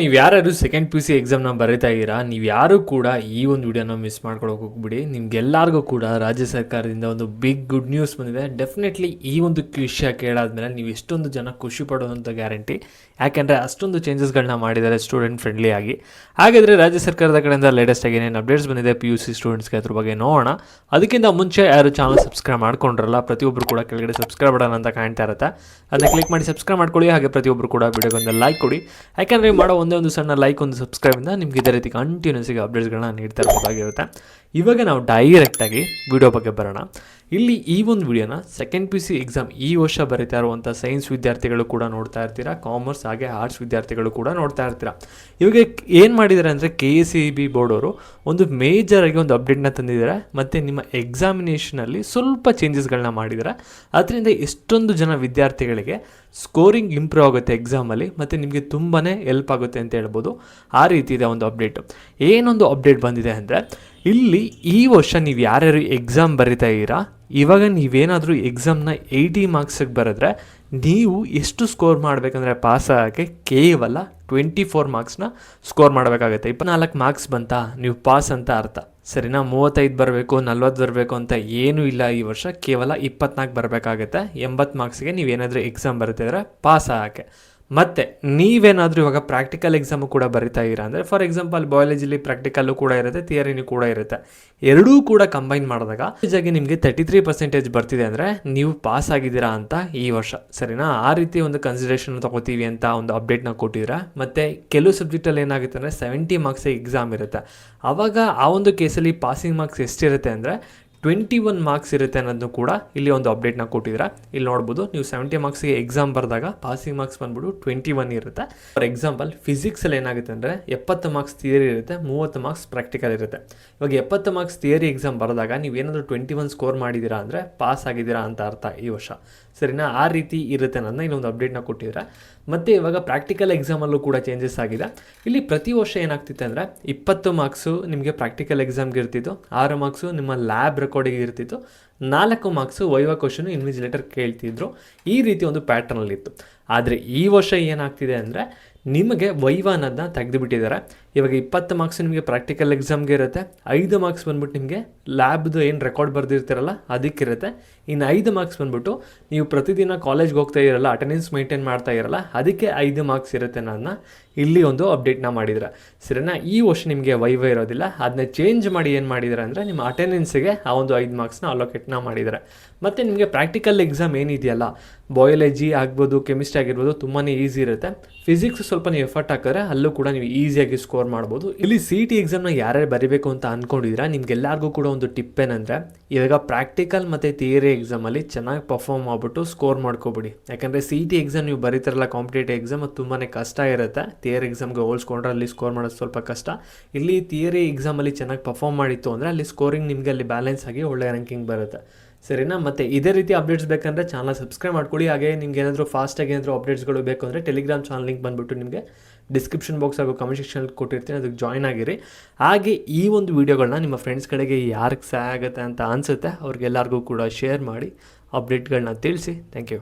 ನೀವು ಯಾರು second P U C ಎಕ್ಸಾಮ್ನ ಬರೀತಾ ಇದ್ದೀರಾ, ನೀವು ಯಾರು ಕೂಡ ಈ ಒಂದು ವಿಡಿಯೋನ ಮಿಸ್ ಮಾಡ್ಕೊಳಕ್ಕೆ ಹೋಗ್ಬಿಡಿ. ನಿಮ್ಗೆಲ್ಲರಿಗೂ ಕೂಡ ರಾಜ್ಯ ಸರ್ಕಾರದಿಂದ ಒಂದು ಬಿಗ್ ಗುಡ್ ನ್ಯೂಸ್ ಬಂದಿದೆ. ಡೆಫಿನೆಟ್ಲಿ ಈ ಒಂದು ವಿಷಯ ಕೇಳಾದ್ಮೇಲೆ ನೀವು ಎಷ್ಟೊಂದು ಜನ ಖುಷಿ ಪಡೋದಂತ ಗ್ಯಾರಂಟಿ. ಯಾಕೆಂದರೆ ಅಷ್ಟೊಂದು ಚೇಂಜಸ್ಗಳನ್ನ ಮಾಡಿದ್ದಾರೆ ಸ್ಟೂಡೆಂಟ್ ಫ್ರೆಂಡ್ಲಿ ಆಗಿ. ಹಾಗಾದರೆ ರಾಜ್ಯ ಸರ್ಕಾರದ ಕಡೆಯಿಂದ ಲೇಟೆಸ್ಟ್ ಆಗಿ ಏನೇನು ಅಪ್ಡೇಟ್ಸ್ ಬಂದಿದೆ ಪಿ ಯು ಸಿ ಸ್ಟೂಡೆಂಟ್ಸ್ಗೆ ಅದ್ರ ಬಗ್ಗೆ ನೋಡೋಣ. ಅದಕ್ಕಿಂತ ಮುಂಚೆ ಯಾರು ಚಾನಲ್ ಸಬ್ಸ್ಕ್ರೈಬ್ ಮಾಡ್ಕೊಂಡ್ರಲ್ಲ, ಪ್ರತಿಯೊಬ್ಬರು ಕೂಡ ಕೆಳಗಡೆ ಸಬ್ಸ್ಕ್ರೈಬ್ ಮಾಡೋಣ ಅಂತ ಕಾಣ್ತಾ ಇರುತ್ತೆ. ಅದನ್ನ ಕ್ಲಿಕ್ ಮಾಡಿ ಸಬ್ಸ್ಕ್ರೈಬ್ ಮಾಡ್ಕೊಳ್ಳಿ. ಹಾಗೆ ಪ್ರತಿಯೊಬ್ಬರು ಕೂಡ ವಿಡಿಯೋಗೊಂದು ಲೈಕ್ ಕೊಡಿ. ಯಾಕೆಂದರೆ ಮಾಡೋ ಒಂದೇ ಒಂದು ಸಣ್ಣ ಲೈಕ್, ಒಂದು ಸಬ್ಸ್ಕ್ರೈಬಿಂದ ನಿಮ್ಗೆ ಇದೇ ರೀತಿ ಕಂಟಿನ್ಯೂಸ್ ಆಗಿ ಅಪ್ಡೇಟ್ಸ್ಗಳನ್ನ ನೀಡ್ತಾ ಇರಬೇಕಾಗಿರುತ್ತೆ. ಇವಾಗ ನಾವು ಡೈರೆಕ್ಟಾಗಿ ವಿಡಿಯೋ ಬಗ್ಗೆ ಬರೋಣ. ಇಲ್ಲಿ ಈ ಒಂದು ವಿಡಿಯೋನ second P U C exam ಈ ವರ್ಷ ಬರೀತಾ ಇರುವಂಥ ಸೈನ್ಸ್ ವಿದ್ಯಾರ್ಥಿಗಳು ಕೂಡ ನೋಡ್ತಾ ಇರ್ತೀರಾ, ಕಾಮರ್ಸ್ ಹಾಗೆ ಆರ್ಟ್ಸ್ ವಿದ್ಯಾರ್ಥಿಗಳು ಕೂಡ ನೋಡ್ತಾ ಇರ್ತೀರಾ. ಇವಾಗ ಏನು ಮಾಡಿದ್ದಾರೆ ಅಂದರೆ KCEB ಬೋರ್ಡ್ ಅವರು ಒಂದು ಮೇಜರಾಗಿ ಒಂದು ಅಪ್ಡೇಟ್ನ ತಂದಿದ್ದಾರೆ ಮತ್ತು ನಿಮ್ಮ ಎಕ್ಸಾಮಿನೇಷನಲ್ಲಿ ಸ್ವಲ್ಪ ಚೇಂಜಸ್ಗಳನ್ನ ಮಾಡಿದ್ದಾರೆ. ಅದರಿಂದ ಎಷ್ಟೊಂದು ಜನ ವಿದ್ಯಾರ್ಥಿಗಳಿಗೆ ಸ್ಕೋರಿಂಗ್ ಇಂಪ್ರೂವ್ ಆಗುತ್ತೆ ಎಕ್ಸಾಮಲ್ಲಿ ಮತ್ತು ನಿಮಗೆ ತುಂಬಾ ಹೆಲ್ಪ್ ಆಗುತ್ತೆ ಅಂತ ಹೇಳ್ಬೋದು. ಆ ರೀತಿ ಇದೆ ಒಂದು ಅಪ್ಡೇಟು. ಏನೊಂದು ಅಪ್ಡೇಟ್ ಬಂದಿದೆ ಅಂದರೆ, ಇಲ್ಲಿ ಈ ವರ್ಷ ನೀವು ಯಾರ್ಯಾರು ಎಕ್ಸಾಮ್ ಬರಿತಾ ಇದ್ದೀರಾ, ಇವಾಗ ನೀವೇನಾದರೂ ಎಕ್ಸಾಮ್ನ 80 ಮಾರ್ಕ್ಸಿಗೆ ಬರೆದ್ರೆ ನೀವು ಎಷ್ಟು ಸ್ಕೋರ್ ಮಾಡಬೇಕಂದ್ರೆ ಪಾಸ್ ಆಗೋಕ್ಕೆ ಕೇವಲ 24 ಮಾರ್ಕ್ಸ್ನ ಸ್ಕೋರ್ ಮಾಡಬೇಕಾಗುತ್ತೆ. 24 ಮಾರ್ಕ್ಸ್ ಬಂತಾ ನೀವು ಪಾಸ್ ಅಂತ ಅರ್ಥ, ಸರಿನಾ? 35 ಬರಬೇಕು, 40 ಬರಬೇಕು ಅಂತ ಏನೂ ಇಲ್ಲ. ಈ ವರ್ಷ ಕೇವಲ 24 ಬರಬೇಕಾಗುತ್ತೆ. 80 ಮಾರ್ಕ್ಸ್ಗೆ ನೀವೇನಾದರೂ ಎಕ್ಸಾಮ್ ಬರೀತಿದ್ರೆ ಪಾಸ್ ಆಗೋಕ್ಕೆ. ಮತ್ತು ನೀವೇನಾದರೂ ಇವಾಗ ಪ್ರಾಕ್ಟಿಕಲ್ ಎಕ್ಸಾಮು ಕೂಡ ಬರಿತಾ ಇದ್ದೀರಾ ಅಂದರೆ, ಫಾರ್ ಎಕ್ಸಾಂಪಲ್ ಬಯಾಲಜಿಲಿ ಪ್ರಾಕ್ಟಿಕಲ್ಲು ಕೂಡ ಇರುತ್ತೆ, ಥಿಯರಿನೂ ಕೂಡ ಇರುತ್ತೆ. ಎರಡೂ ಕೂಡ ಕಂಬೈನ್ ಮಾಡಿದಾಗ ನಿಜವಾಗಿ ನಿಮಗೆ 33% ಬರ್ತಿದೆ ಅಂದರೆ ನೀವು ಪಾಸ್ ಆಗಿದ್ದೀರಾ ಅಂತ ಈ ವರ್ಷ, ಸರಿನಾ? ಆ ರೀತಿ ಒಂದು ಕನ್ಸಿಡರೇಷನ್ ತೊಗೋತೀವಿ ಅಂತ ಒಂದು ಅಪ್ಡೇಟ್ನ ಕೊಟ್ಟಿದ್ದೀರಾ. ಮತ್ತು ಕೆಲವು ಸಬ್ಜೆಕ್ಟಲ್ಲಿ ಏನಾಗುತ್ತೆ ಅಂದರೆ 70 ಮಾರ್ಕ್ಸಿಗೆ ಎಕ್ಸಾಮ್ ಇರುತ್ತೆ. ಆವಾಗ ಆ ಒಂದು ಕೇಸಲ್ಲಿ ಪಾಸಿಂಗ್ ಮಾರ್ಕ್ಸ್ ಎಷ್ಟಿರುತ್ತೆ ಅಂದರೆ 21 ಮಾರ್ಕ್ಸ್ ಇರುತ್ತೆ ಅನ್ನೋದನ್ನು ಕೂಡ ಇಲ್ಲಿ ಒಂದು ಅಪ್ಡೇಟ್ನ ಕೊಟ್ಟಿದ್ದೀರಾ. ಇಲ್ಲಿ ನೋಡ್ಬೋದು, ನೀವು 70 ಮಾರ್ಕ್ಸಿಗೆ ಎಕ್ಸಾಮ್ ಬರೆದಾಗ ಪಾಸಿಂಗ್ ಮಾರ್ಕ್ಸ್ ಬಂದ್ಬಿಟ್ಟು 21 ಇರುತ್ತೆ. ಫಾರ್ ಎಕ್ಸಾಂಪಲ್ ಫಿಸಿಕ್ಸಲ್ಲಿ ಏನಾಗುತ್ತೆ ಅಂದರೆ 70 ಮಾರ್ಕ್ಸ್ ಥಿಯರಿ ಇರುತ್ತೆ, 30 ಮಾರ್ಕ್ಸ್ ಪ್ರಾಕ್ಟಿಕಲ್ ಇರುತ್ತೆ. ಇವಾಗ 70 ಮಾರ್ಕ್ಸ್ ಥಿಯರಿ ಎಕ್ಸಾಮ್ ಬರೆದಾಗ ನೀವೇನಾದರೂ 21 ಸ್ಕೋರ್ ಮಾಡಿದ್ದೀರಾ ಅಂದರೆ ಪಾಸ್ ಆಗಿದ್ದೀರಾ ಅಂತ ಅರ್ಥ ಈ ವರ್ಷ, ಸರಿನಾ? ಆ ರೀತಿ ಇರುತ್ತೆ ಅನ್ನೋದನ್ನ ಇಲ್ಲೊಂದು ಅಪ್ಡೇಟ್ನ ಕೊಟ್ಟಿದ್ದೀರಾ. ಮತ್ತು ಇವಾಗ ಪ್ರಾಕ್ಟಿಕಲ್ ಎಕ್ಸಾಮಲ್ಲೂ ಕೂಡ ಚೇಂಜಸ್ ಆಗಿದೆ. ಇಲ್ಲಿ ಪ್ರತಿ ವರ್ಷ ಏನಾಗ್ತಿತ್ತು ಅಂದರೆ 20 ಮಾರ್ಕ್ಸು ನಿಮಗೆ ಪ್ರಾಕ್ಟಿಕಲ್ ಎಕ್ಸಾಮ್ಗೆ ಇರ್ತಿತ್ತು, 6 ಮಾರ್ಕ್ಸು ನಿಮ್ಮ ಲ್ಯಾಬ್ ರೆಕಾರ್ಡಿಗೆ ಇರ್ತಿತ್ತು, 4 ಮಾರ್ಕ್ಸು ವೈವಾ ಕ್ವಶನು ಇನ್ವಿಜಿಲೇಟರ್ ಕೇಳ್ತಿದ್ರು. ಈ ರೀತಿ ಒಂದು ಪ್ಯಾಟ್ರನಲ್ಲಿತ್ತು. ಆದರೆ ಈ ವರ್ಷ ಏನಾಗ್ತಿದೆ ಅಂದರೆ ನಿಮಗೆ ವೈವಾ ಅನ್ನೋದನ್ನ ತೆಗೆದುಬಿಟ್ಟಿದ್ದಾರೆ. ಇವಾಗ 20 ಮಾರ್ಕ್ಸ್ ನಿಮಗೆ ಪ್ರಾಕ್ಟಿಕಲ್ ಎಕ್ಸಾಮ್ಗೆ ಇರುತ್ತೆ, 5 ಮಾರ್ಕ್ಸ್ ಬಂದ್ಬಿಟ್ಟು ನಿಮಗೆ ಲ್ಯಾಬ್ದು ಏನು ರೆಕಾರ್ಡ್ ಬರೆದಿರ್ತೀರಲ್ಲ ಅದಕ್ಕಿರುತ್ತೆ. ಇನ್ನು 5 ಮಾರ್ಕ್ಸ್ ಬಂದ್ಬಿಟ್ಟು ನೀವು ಪ್ರತಿದಿನ ಕಾಲೇಜ್ಗೆ ಹೋಗ್ತಾ ಇರಲ್ಲ, ಅಟೆಂಡೆನ್ಸ್ ಮೇಂಟೈನ್ ಮಾಡ್ತಾ ಇರಲ್ಲ, ಅದಕ್ಕೆ 5 ಮಾರ್ಕ್ಸ್ ಇರುತ್ತೆ ಅನ್ನೋದನ್ನ ಇಲ್ಲಿ ಒಂದು ಅಪ್ಡೇಟ್ನ ಮಾಡಿದ್ದಾರೆ, ಸರಿನಾ? ಈ ವರ್ಷ ನಿಮಗೆ ವೈವಾ ಇರೋದಿಲ್ಲ, ಅದನ್ನ ಚೇಂಜ್ ಮಾಡಿ ಏನು ಮಾಡಿದ್ದಾರೆ ಅಂದರೆ ನಿಮ್ಮ ಅಟೆಂಡೆನ್ಸಿಗೆ ಆ ಒಂದು 5 ಮಾರ್ಕ್ಸ್ನ ಅಲೋಕೇಟ್ನ ಮಾಡಿದ್ದಾರೆ. ಮತ್ತು ನಿಮಗೆ ಪ್ರಾಕ್ಟಿಕಲ್ ಎಕ್ಸಾಮ್ ಏನಿದೆಯಲ್ಲ, ಬಯಾಲಜಿ ಆಗ್ಬೋದು, ಕೆಮಿಸ್ಟ್ರಿ ಆಗಿರ್ಬೋದು, ತುಂಬಾ ಈಸಿ ಇರುತ್ತೆ. ಫಿಸಿಕ್ಸ್ ಸ್ವಲ್ಪ ನೀವು ಎಫರ್ಟ್ ಹಾಕಿದ್ರೆ ಅಲ್ಲೂ ಕೂಡ ನೀವು ಈಸಿಯಾಗಿ ಸ್ಕೋರ್ ಮಾಡ್ಬೋದು. ಇಲ್ಲಿ CET ಎಕ್ಸಾಮ್ನ ಯಾರ್ಯಾರು ಬರೀಬೇಕು ಅಂತ ಅಂದ್ಕೊಂಡಿದ್ದೀರಾ, ನಿಮ್ಗೆಲ್ಲರಿಗೂ ಕೂಡ ಒಂದು ಟಿಪ್ ಏನಂದರೆ, ಇವಾಗ ಪ್ರಾಕ್ಟಿಕಲ್ ಮತ್ತು ಥಿಯರಿ ಎಕ್ಸಾಮಲ್ಲಿ ಚೆನ್ನಾಗಿ ಪರ್ಫಾರ್ಮ್ ಮಾಡಿಬಿಟ್ಟು ಸ್ಕೋರ್ ಮಾಡ್ಕೊಬಿಡಿ. ಯಾಕಂದರೆ CET ಎಕ್ಸಾಮ್ ನೀವು ಬರೀತಾರಲ್ಲ, ಕಾಂಪಿಟೇಟಿವ್ ಎಕ್ಸಾಮ್, ಅದು ತುಂಬಾ ಕಷ್ಟ ಇರುತ್ತೆ. ಥಿಯರಿ ಎಕ್ಸಾಮ್ಗೆ ಹೋಲ್ಸ್ಕೊಂಡ್ರೆ ಅಲ್ಲಿ ಸ್ಕೋರ್ ಮಾಡೋದು ಸ್ವಲ್ಪ ಕಷ್ಟ. ಇಲ್ಲಿ ಥಿಯರಿ ಎಕ್ಸಾಮಲ್ಲಿ ಚೆನ್ನಾಗಿ ಪರ್ಫಾರ್ಮ್ ಮಾಡಿತ್ತು ಅಂದರೆ ಅಲ್ಲಿ ಸ್ಕೋರಿಂಗ್ ನಿಮಗೆ ಅಲ್ಲಿ ಬ್ಯಾಲೆನ್ಸ್ ಆಗಿ ಒಳ್ಳೆ ರ್ಯಾಂಕಿಂಗ್ ಬರುತ್ತೆ, ಸರಿನಾ? ಮತ್ತು ಇದೇ ರೀತಿ ಅಪ್ಡೇಟ್ಸ್ ಬೇಕಂದರೆ ಚಾನಲ್ ಸಬ್ಸ್ಕ್ರೈಬ್ ಮಾಡ್ಕೊಳ್ಳಿ. ಹಾಗೆ ನಿಮ್ಗೆ ಏನಾದರೂ ಫಾಸ್ಟಾಗಿ ಏನಾದರೂ ಅಪ್ಡೇಟ್ಸ್ಗಳು ಬೇಕು ಅಂದರೆ ಟೆಲಿಗ್ರಾಮ್ ಚಾನಲ್ ಲಿಂಕ್ ಬಂದುಬಿಟ್ಟು ನಿಮಗೆ ಡಿಸ್ಕ್ರಿಪ್ಷನ್ ಬಾಕ್ಸ್ ಹಾಗೂ ಕಮೆಂಟ್ ಸೆಕ್ಷನಲ್ಲಿ ಕೊಟ್ಟಿರ್ತೀನಿ, ಅದಕ್ಕೆ ಜಾಯ್ನ್ ಆಗಿರಿ. ಹಾಗೆ ಈ ಒಂದು ವೀಡಿಯೋಗಳನ್ನ ನಿಮ್ಮ ಫ್ರೆಂಡ್ಸ್ಗಳಿಗೆ ಯಾರಿಗೆ ಸಹಾಯ ಆಗುತ್ತೆ ಅಂತ ಅನಿಸುತ್ತೆ ಅವ್ರಿಗೆಲ್ಲರಿಗೂ ಕೂಡ ಶೇರ್ ಮಾಡಿ, ಅಪ್ಡೇಟ್ಗಳನ್ನ ತಿಳಿಸಿ. Thank you.